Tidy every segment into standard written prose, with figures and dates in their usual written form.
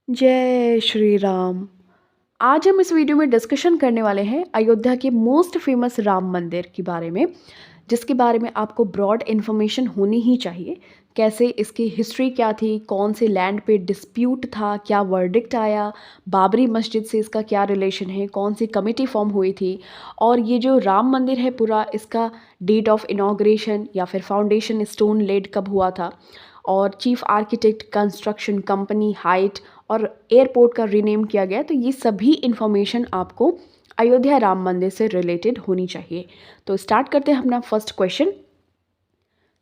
जय श्री राम। आज हम इस वीडियो में डिस्कशन करने वाले हैं अयोध्या के मोस्ट फेमस राम मंदिर के बारे में, जिसके बारे में आपको ब्रॉड इन्फॉर्मेशन होनी ही चाहिए। कैसे इसकी हिस्ट्री क्या थी, कौन से लैंड पे डिस्प्यूट था, क्या वर्डिक्ट आया, बाबरी मस्जिद से इसका क्या रिलेशन है, कौन सी कमेटी फॉर्म हुई थी, और ये जो राम मंदिर है पूरा, इसका डेट ऑफ इनॉग्रेशन या फिर फाउंडेशन स्टोन लेड कब हुआ था, और chief architect, construction company, height और एयरपोर्ट का रीनेम किया गया। तो ये सभी इन्फॉर्मेशन आपको अयोध्या राम मंदिर से रिलेटेड होनी चाहिए। तो स्टार्ट करते हैं अपना first question.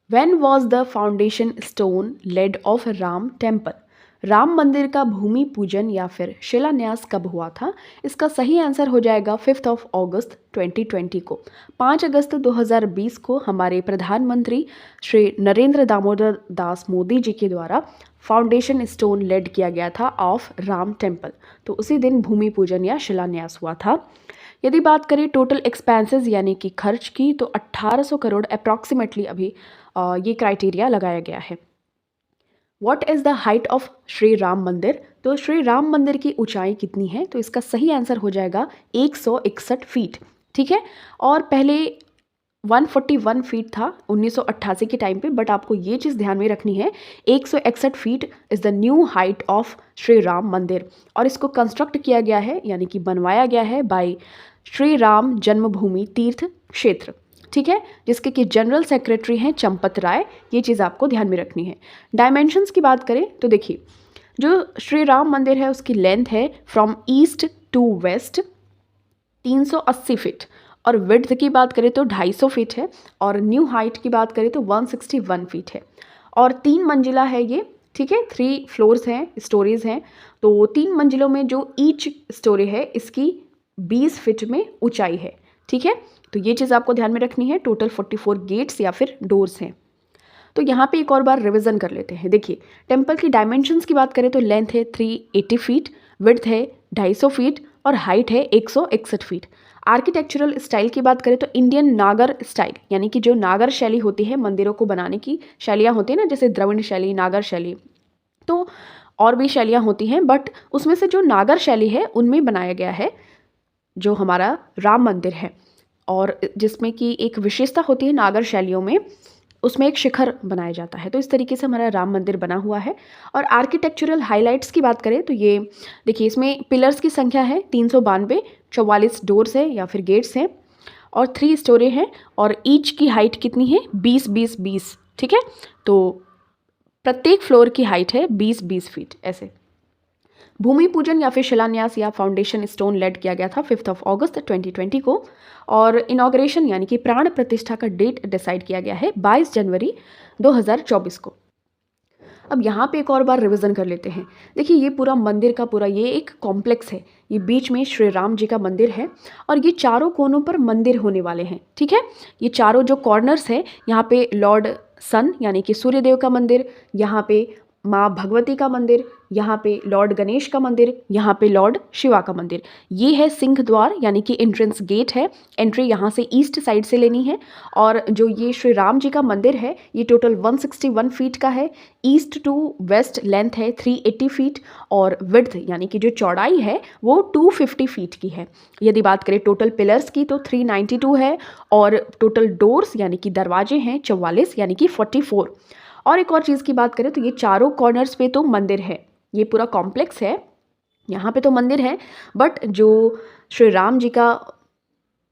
When was the foundation stone laid off Ram temple? Ram मंदिर का भूमि पूजन या फिर शिलान्यास कब हुआ था? इसका सही आंसर हो जाएगा 5 अगस्त 2020 को। 5 अगस्त 2020 को हमारे प्रधानमंत्री श्री नरेंद्र दामोदर दास मोदी जी के द्वारा फाउंडेशन स्टोन लेड किया गया था ऑफ राम टेम्पल। तो उसी दिन भूमि पूजन या शिलान्यास हुआ था। यदि बात करें टोटल एक्सपेंसेस यानी कि खर्च की, तो 1800 करोड़ अप्रॉक्सीमेटली अभी ये क्राइटेरिया लगाया गया है। What is the height of Shri Ram मंदिर? तो श्री राम मंदिर की ऊंचाई कितनी है? तो इसका सही आंसर हो जाएगा 161 फीट। ठीक है, और पहले 141 फीट था 1988 के टाइम पे, बट आपको ये चीज़ ध्यान में रखनी है 161 feet is the new height of Shri Ram मंदिर। और इसको कंस्ट्रक्ट किया गया है यानी कि बनवाया गया है बाय श्री राम जन्मभूमि तीर्थ क्षेत्र। ठीक है, जिसके कि जनरल सेक्रेटरी हैं चंपत राय। ये चीज़ आपको ध्यान में रखनी है। डायमेंशंस की बात करें तो देखिए, जो श्री राम मंदिर है उसकी लेंथ है from east to west 380 feet, और विड्थ की बात करें तो 250 फीट है, और न्यू हाइट की बात करें तो 161 फीट है, और 3 मंजिला है ये। ठीक है, 3 फ्लोर्स हैं, स्टोरीज हैं। तो 3 मंजिलों में जो ईच स्टोरी है इसकी 20 फीट में ऊंचाई है। ठीक है, तो ये चीज़ आपको ध्यान में रखनी है। टोटल 44 गेट्स या फिर डोर्स हैं। तो यहाँ पे एक और बार रिवीजन कर लेते हैं। देखिए, टेम्पल की डायमेंशंस की बात करें तो लेंथ है 380 फीट, विड्थ है 250 फीट, और हाइट है 161 फीट। आर्किटेक्चरल स्टाइल की बात करें तो इंडियन नागर स्टाइल, यानी कि जो नागर शैली होती है, मंदिरों को बनाने की शैलियाँ होती हैं ना, जैसे द्रविड़ शैली, नागर शैली, तो और भी शैलियाँ होती हैं, बट उसमें से जो नागर शैली है उनमें बनाया गया है जो हमारा राम मंदिर है। और जिसमें कि एक विशेषता होती है नागर शैलियों में, उसमें एक शिखर बनाया जाता है। तो इस तरीके से हमारा राम मंदिर बना हुआ है। और आर्किटेक्चरल हाइलाइट्स की बात करें तो ये देखिए, इसमें पिलर्स की संख्या है 392, 44 डोर्स है या फिर गेट्स हैं, और 3 स्टोरी हैं, और ईच की हाइट कितनी है? 20-20-20। ठीक है, तो प्रत्येक फ्लोर की हाइट है 20-20 फीट ऐसे। भूमि पूजन या फिर शिलान्यास या फाउंडेशन स्टोन लेड किया गया था 5 अगस्त 2020 को, और इनॉग्रेशन यानी कि प्राण प्रतिष्ठा का डेट डिसाइड किया गया है 22 जनवरी 2024 को। अब यहाँ पे एक और बार रिवीजन कर लेते हैं। देखिए, ये पूरा मंदिर का पूरा ये एक कॉम्प्लेक्स है। ये बीच में श्री राम जी का मंदिर है, और ये चारों कोनों पर मंदिर होने वाले हैं। ठीक है, ये चारों जो कॉर्नर्स हैं, यहाँ पे लॉर्ड सन यानी कि सूर्यदेव का मंदिर, यहाँ पे माँ भगवती का मंदिर, यहाँ पे लॉर्ड गणेश का मंदिर, यहाँ पे लॉर्ड शिवा का मंदिर। ये है सिंह द्वार यानी कि एंट्रेंस गेट है। एंट्री यहाँ से ईस्ट साइड से लेनी है। और जो ये श्री राम जी का मंदिर है ये टोटल 161 फीट का है। ईस्ट टू वेस्ट लेंथ है 380 फीट, और विड्थ यानी कि जो चौड़ाई है वो 250 फीट की है। यदि बात करें टोटल पिलर्स की तो 392 है, और टोटल डोर्स यानी कि दरवाजे हैं 44 यानी कि 44। और एक और चीज़ की बात करें तो ये चारों कॉर्नर्स पे तो मंदिर है, ये पूरा कॉम्प्लेक्स है, यहाँ पे तो मंदिर है, बट जो श्री राम जी का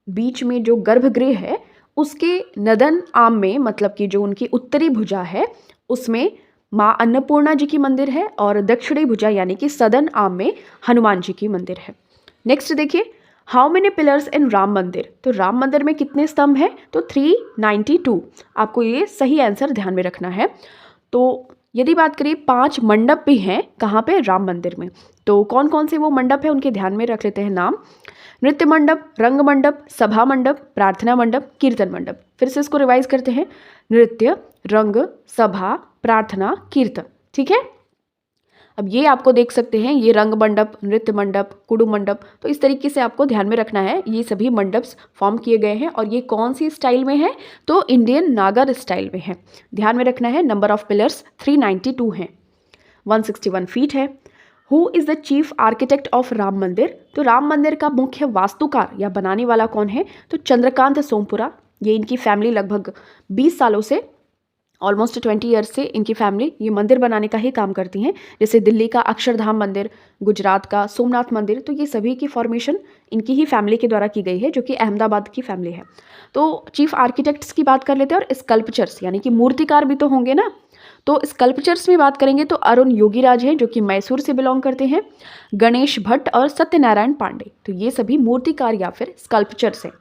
बीच में जो गर्भगृह है उसके नदन आम में, मतलब कि जो उनकी उत्तरी भुजा है उसमें माँ अन्नपूर्णा जी की मंदिर है, और दक्षिणी भुजा यानी कि सदन आम में हनुमान जी की मंदिर है। नेक्स्ट देखिए, हाउ मेनी पिलर्स इन राम मंदिर? तो राम मंदिर में कितने स्तंभ हैं? तो 392। आपको ये सही आंसर ध्यान में रखना है। तो यदि बात करें 5 मंडप भी हैं कहाँ पे? राम मंदिर में। तो कौन कौन से वो मंडप है उनके ध्यान में रख लेते हैं नाम। नृत्य मंडप, रंग मंडप, सभा मंडप, प्रार्थना मंडप, कीर्तन मंडप। फिर से इसको रिवाइज करते हैं। नृत्य, रंग, सभा, प्रार्थना, कीर्तन। ठीक है, अब ये आपको देख सकते हैं, ये रंग मंडप, नृत्य मंडप, कुडू मंडप। तो इस तरीके से आपको ध्यान में रखना है, ये सभी मंडप्स फॉर्म किए गए हैं। और ये कौन सी स्टाइल में है? तो इंडियन नागर स्टाइल में है। ध्यान में रखना है, नंबर ऑफ पिलर्स 392 हैं, 161 फीट है। Who is the chief architect of Ram मंदिर? तो राम मंदिर का मुख्य वास्तुकार या बनाने वाला कौन है? तो चंद्रकांत सोमपुरा। ये इनकी फैमिली लगभग 20 सालों से, ऑलमोस्ट 20 ईयर्स से इनकी फैमिली ये मंदिर बनाने का ही काम करती हैं। जैसे दिल्ली का अक्षरधाम मंदिर, गुजरात का सोमनाथ मंदिर, तो ये सभी की फॉर्मेशन इनकी ही फैमिली के द्वारा की गई है, जो कि अहमदाबाद की फैमिली है। तो चीफ आर्किटेक्ट्स की बात कर लेते हैं, और स्कल्पचर्स यानी कि मूर्तिकार भी तो होंगे ना। तो स्कल्पचर्स में बात करेंगे तो अरुण योगीराज हैं, जो कि मैसूर से बिलोंग करते हैं, गणेश भट्ट और सत्यनारायण पांडे। तो ये सभी मूर्तिकार या फिर स्कल्पचर्स हैं।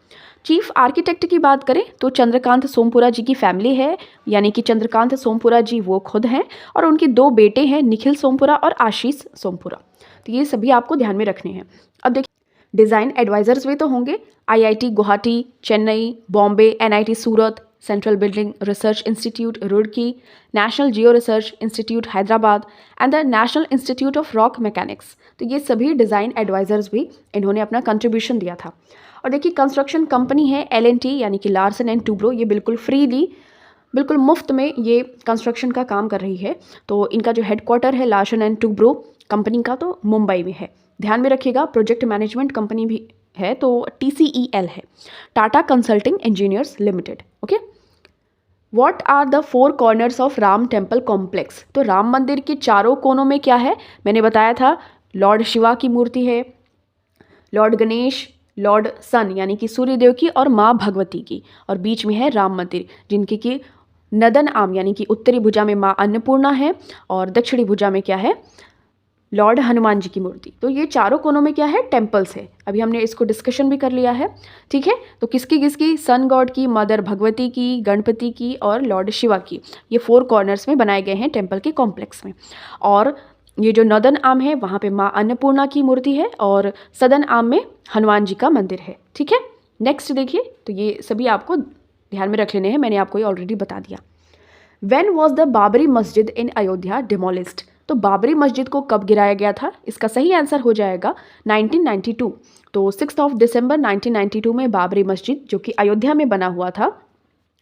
चीफ आर्किटेक्ट की बात करें तो चंद्रकांत सोमपुरा जी की फैमिली है, यानी कि चंद्रकांत सोमपुरा जी वो खुद हैं, और उनके 2 बेटे हैं, निखिल सोमपुरा और आशीष सोमपुरा। तो ये सभी आपको ध्यान में रखने हैं। अब देखिए डिज़ाइन एडवाइजर्स भी तो होंगे, IIT Guwahati, Chennai, Bombay, NIT Surat, central building research institute Roorkee, national Jio research institute Hyderabad and the national institute of rock mechanics. तो ये सभी डिज़ाइन एडवाइजर्स भी इन्होंने अपना कंट्रीब्यूशन दिया था। और देखिए कंस्ट्रक्शन कंपनी है L&T यानी कि लार्सन एंड टूब्रो, ये बिल्कुल फ्रीली, बिल्कुल मुफ्त में ये कंस्ट्रक्शन का काम कर रही है। तो इनका जो हेडक्वार्टर है लार्सन एंड टूब्रो कंपनी का, तो मुंबई में है। ध्यान में रखिएगा प्रोजेक्ट मैनेजमेंट कंपनी भी है, तो TCEL है, Tata consulting engineers limited. Okay, what are the 4 corners of Ram temple complex? तो राम मंदिर के चारों कोनों में क्या है? मैंने बताया था, लॉर्ड शिवा की मूर्ति है, लॉर्ड गणेश, लॉर्ड सन यानी कि सूर्यदेव की, और माँ भगवती की, और बीच में है राम मंदिर, जिनकी की नदन आम यानी कि उत्तरी भुजा में माँ अन्नपूर्णा है, और दक्षिणी भुजा में क्या है? लॉर्ड हनुमान जी की मूर्ति। तो ये चारों कोनों में क्या है? टेम्पल्स है। अभी हमने इसको डिस्कशन भी कर लिया है, ठीक है। तो किसकी किसकी? सन गॉड की, मदर भगवती की, गणपति की और लॉर्ड शिवा की। ये 4 कॉर्नर्स में बनाए गए हैं टेम्पल के कॉम्प्लेक्स में। और ये जो नॉर्दर्न आर्म है वहाँ पे माँ अन्नपूर्णा की मूर्ति है, और सदर्न आर्म में हनुमान जी का मंदिर है, ठीक है। नेक्स्ट देखिए, तो ये सभी आपको ध्यान में रख लेने हैं, मैंने आपको ये ऑलरेडी बता दिया। व्हेन वॉज द बाबरी मस्जिद इन अयोध्या डिमोलिस्ड? तो बाबरी मस्जिद को कब गिराया गया था? इसका सही आंसर हो जाएगा 1992। तो 6 दिसंबर 1992 में बाबरी मस्जिद, जो कि अयोध्या में बना हुआ था,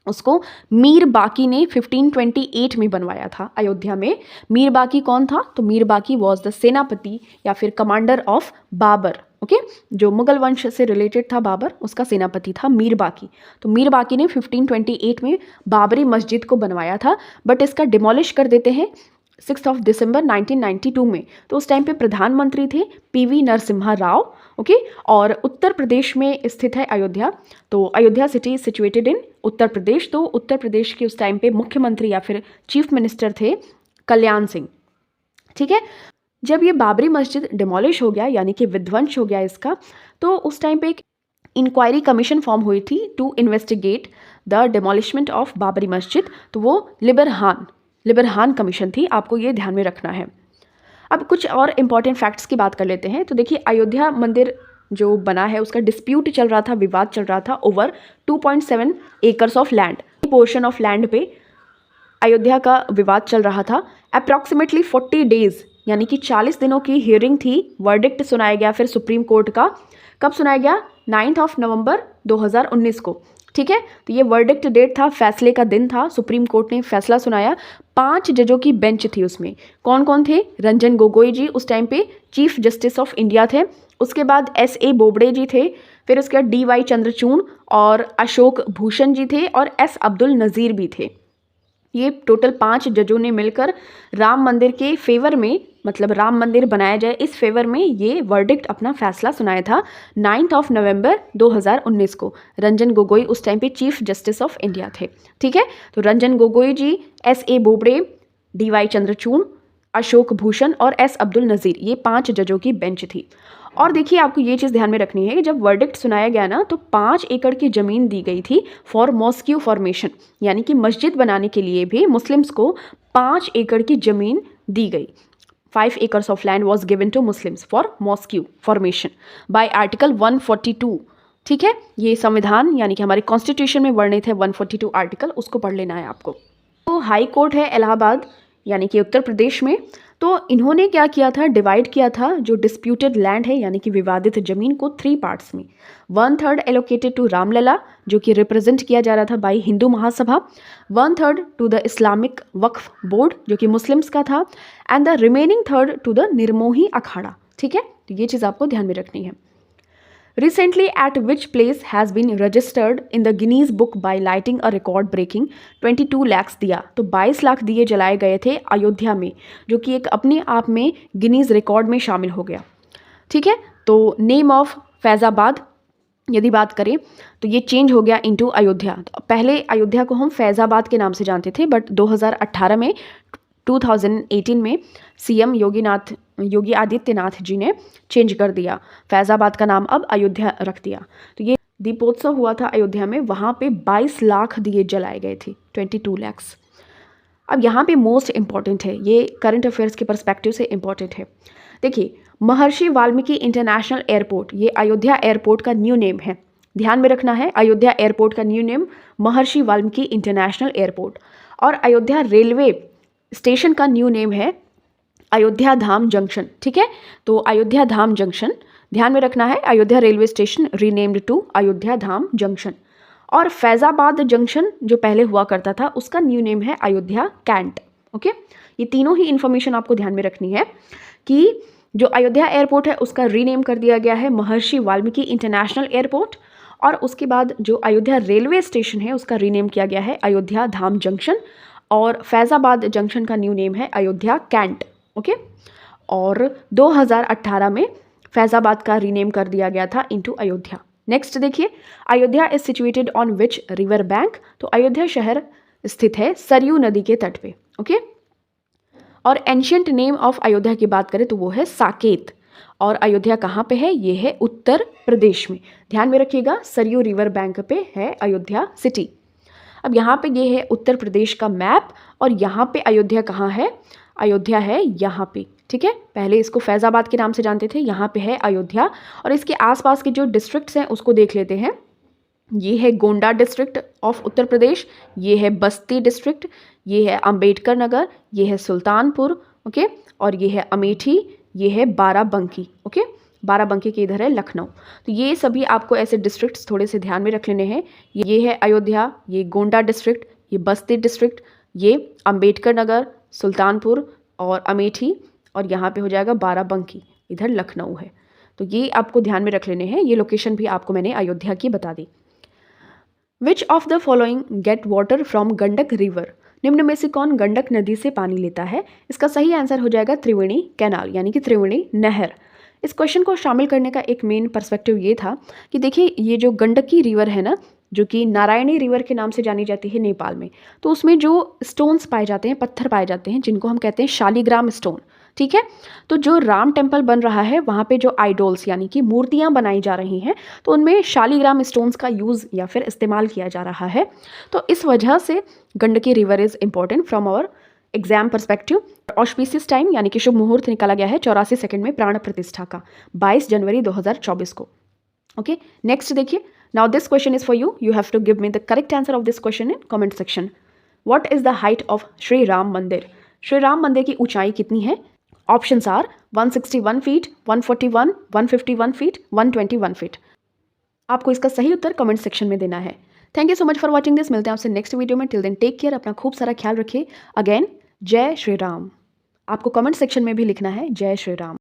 उसको मीर बाकी ने 1528 में बनवाया था अयोध्या में। मीर बाकी कौन था? तो मीर बाकी वॉज द सेनापति या फिर कमांडर ऑफ बाबर। ओके, जो मुगल वंश से रिलेटेड था बाबर, उसका सेनापति था मीर बाकी। तो मीर बाकी ने 1528 में बाबरी मस्जिद को बनवाया था, बट इसका डिमोलिश कर देते हैं 6 दिसंबर 1992 में। तो उस टाइम पे प्रधानमंत्री थे PV नरसिम्हा राव। ओके, और उत्तर प्रदेश में स्थित है अयोध्या। तो Ayodhya city situated in Uttar Pradesh. तो उत्तर प्रदेश के उस टाइम पे मुख्यमंत्री या फिर चीफ मिनिस्टर थे कल्याण सिंह, ठीक है। जब ये बाबरी मस्जिद डिमोलिश हो गया, यानी कि विध्वंस हो गया इसका, तो उस टाइम पे एक इंक्वायरी कमीशन फॉर्म हुई थी to investigate the demolishment of Babri Masjid. तो वो लिबरहान कमीशन थी, आपको ये ध्यान में रखना है। अब कुछ और इम्पॉर्टेंट फैक्ट्स की बात कर लेते हैं। तो देखिए अयोध्या मंदिर जो बना है उसका डिस्प्यूट चल रहा था, विवाद चल रहा था over 2.7 acres of land. Portion of land पे अयोध्या का विवाद चल रहा था। अप्रॉक्सीमेटली 40 डेज यानी कि 40 दिनों की हियरिंग थी। वर्डिक्ट सुनाया गया फिर सुप्रीम कोर्ट का। कब सुनाया गया? 9 नवंबर 2019 को, ठीक है। तो ये वर्डिक्ट डेट था, फैसले का दिन था। सुप्रीम कोर्ट ने फैसला सुनाया। 5 जजों की बेंच थी उसमें। कौन कौन थे? रंजन गोगोई जी उस टाइम पे चीफ जस्टिस ऑफ इंडिया थे। उसके बाद SA बोबड़े जी थे। फिर उसके बाद DY चंद्रचूड़ और अशोक भूषण जी थे, और S अब्दुल नज़ीर भी थे। ये टोटल 5 जजों ने मिलकर राम मंदिर के फेवर में, मतलब राम मंदिर बनाया जाए इस फेवर में, ये वर्डिक्ट अपना फैसला सुनाया था 9 नवंबर 2019 को। रंजन गोगोई उस टाइम पे चीफ जस्टिस ऑफ इंडिया थे, ठीक है। तो रंजन गोगोई जी, SA बोबड़े, DY चंद्रचूड़, अशोक भूषण और S अब्दुल नज़ीर, ये 5 जजों की बेंच थी। और देखिए आपको ये चीज़ ध्यान में रखनी है कि जब वर्डिक्ट सुनाया गया ना, तो 5 एकड़ की ज़मीन दी गई थी फॉर मॉस्क्यू फॉर्मेशन, यानी कि मस्जिद बनाने के लिए भी मुस्लिम्स को 5 एकड़ की ज़मीन दी गई। 5 acres of land was given to Muslims for mosque formation by article 142, ठीक है। ये संविधान यानी कि हमारे कॉन्स्टिट्यूशन में वर्णित है 142 आर्टिकल, उसको पढ़ लेना है आपको। तो हाई कोर्ट है इलाहाबाद, यानी कि उत्तर प्रदेश में। तो इन्होंने क्या किया था, डिवाइड किया था जो डिस्प्यूटेड लैंड है यानी कि विवादित ज़मीन को 3 पार्ट्स में। 1/3 एलोकेटेड टू रामलला जो कि रिप्रेजेंट किया जा रहा था by Hindu Mahasabha, 1/3 to the Islamic Waqf Board जो कि मुस्लिम्स का था, and the remaining 1/3 to the Nirmohi Akhara. ठीक है, तो ये चीज़ आपको ध्यान में रखनी है। Recently, at which place has been registered in the Guinness Book by lighting a record breaking 22 lakhs दिया। तो 22 लाख दिए जलाए गए थे अयोध्या में, जो कि एक अपने आप में गिनीज रिकॉर्ड में शामिल हो गया। ठीक है, तो नेम ऑफ फैज़ाबाद यदि बात करें तो ये चेंज हो गया इनटू अयोध्या। तो पहले अयोध्या को हम फैज़ाबाद के नाम से जानते थे, बट 2018 में 2018 में सीएम योगी आदित्यनाथ जी ने चेंज कर दिया, फैज़ाबाद का नाम अब अयोध्या रख दिया। तो ये दीपोत्सव हुआ था अयोध्या में, वहाँ पे 22 लाख दिए जलाए गए थे, 22 लैक्स। अब यहाँ पे मोस्ट इम्पॉर्टेंट है, ये करंट अफेयर्स के पर्सपेक्टिव से इम्पॉर्टेंट है। देखिए, महर्षि वाल्मीकि इंटरनेशनल एयरपोर्ट, ये अयोध्या एयरपोर्ट का न्यू नेम है। ध्यान में रखना है, अयोध्या एयरपोर्ट का न्यू नेम महर्षि वाल्मीकि इंटरनेशनल एयरपोर्ट। और अयोध्या रेलवे स्टेशन का न्यू नेम है अयोध्या धाम जंक्शन। ठीक है, तो अयोध्या धाम जंक्शन ध्यान में रखना है, Ayodhya railway station renamed to Ayodhya Dham junction. और फैज़ाबाद जंक्शन जो पहले हुआ करता था उसका न्यू नेम है अयोध्या कैंट। ओके, ये तीनों ही इन्फॉर्मेशन आपको ध्यान में रखनी है कि जो अयोध्या एयरपोर्ट है उसका रीनेम कर दिया गया है महर्षि वाल्मीकि इंटरनेशनल एयरपोर्ट, और उसके बाद जो अयोध्या रेलवे स्टेशन है उसका रीनेम किया गया है अयोध्या धाम जंक्शन, और फैज़ाबाद जंक्शन का न्यू नेम है अयोध्या कैंट। ओके, और 2018 में फैज़ाबाद का रीनेम कर दिया गया था इनटू अयोध्या। नेक्स्ट देखिए, Ayodhya is situated on which river bank. तो अयोध्या शहर स्थित है सरयू नदी के तट पे। ओके, और एंशियंट नेम ऑफ अयोध्या की बात करें तो वो है साकेत। और अयोध्या कहाँ पे है, ये है उत्तर प्रदेश में। ध्यान में रखिएगा, सरयू रिवर बैंक पे है अयोध्या सिटी। अब यहाँ पे ये है उत्तर प्रदेश का मैप, और यहाँ पे अयोध्या कहाँ है, अयोध्या है यहाँ पे। ठीक है, पहले इसको फैज़ाबाद के नाम से जानते थे, यहाँ पे है अयोध्या। और इसके आसपास के जो डिस्ट्रिक्ट्स हैं उसको देख लेते हैं। ये है गोंडा डिस्ट्रिक्ट ऑफ उत्तर प्रदेश, ये है बस्ती डिस्ट्रिक्ट, ये है अंबेडकर नगर, ये है सुल्तानपुर। ओके, और ये है अमेठी, ये है बाराबंकी। ओके, बाराबंकी के इधर है लखनऊ। तो ये सभी आपको ऐसे डिस्ट्रिक्ट्स थोड़े से ध्यान में रख लेने हैं। ये है अयोध्या, ये गोंडा डिस्ट्रिक्ट, ये बस्ती डिस्ट्रिक्ट, ये अंबेडकर नगर, सुल्तानपुर और अमेठी, और यहाँ पे हो जाएगा बाराबंकी, इधर लखनऊ है। तो ये आपको ध्यान में रख लेने हैं। ये लोकेशन भी आपको मैंने अयोध्या की बता दी। Which of the following get water from Gandak river. निम्न में से कौन गंडक नदी से पानी लेता है। इसका सही आंसर हो जाएगा त्रिवेणी कैनाल, यानी कि त्रिवेणी नहर। इस क्वेश्चन को शामिल करने का एक मेन पर्सपेक्टिव ये था कि देखिए, ये जो गंडकी रिवर है ना, जो कि नारायणी रिवर के नाम से जानी जाती है नेपाल में, तो उसमें जो स्टोन्स पाए जाते हैं, पत्थर पाए जाते हैं, जिनको हम कहते हैं शालिग्राम स्टोन। ठीक है, तो जो राम टेम्पल बन रहा है वहाँ पे जो आइडोल्स यानी कि मूर्तियाँ बनाई जा रही हैं, तो उनमें शालिग्राम स्टोन्स का यूज़ या फिर इस्तेमाल किया जा रहा है। तो इस वजह से Gandaki river is important from our exam perspective. Auspicious time यानी कि शुभ मुहूर्त निकाला गया है 84 सेकंड में प्राण प्रतिष्ठा का, 22 जनवरी 2024 को। ओके, नेक्स्ट देखिए, now this question is for you. You have to give me the correct answer of this question in comment section. What is the height of Shri Ram Mandir. Shri Ram Mandir की ऊंचाई कितनी है। Options are 161 feet, 141, 151 feet, 121 feet. आपको इसका सही उत्तर comment section में देना है। Thank you so much for watching this. मिलते हैं आपसे नेक्स्ट वीडियो में। टिल देन टेक केयर, अपना खूब सारा ख्याल रखिए। अगेन जय श्री राम। आपको कमेंट सेक्शन में भी लिखना है जय श्री राम।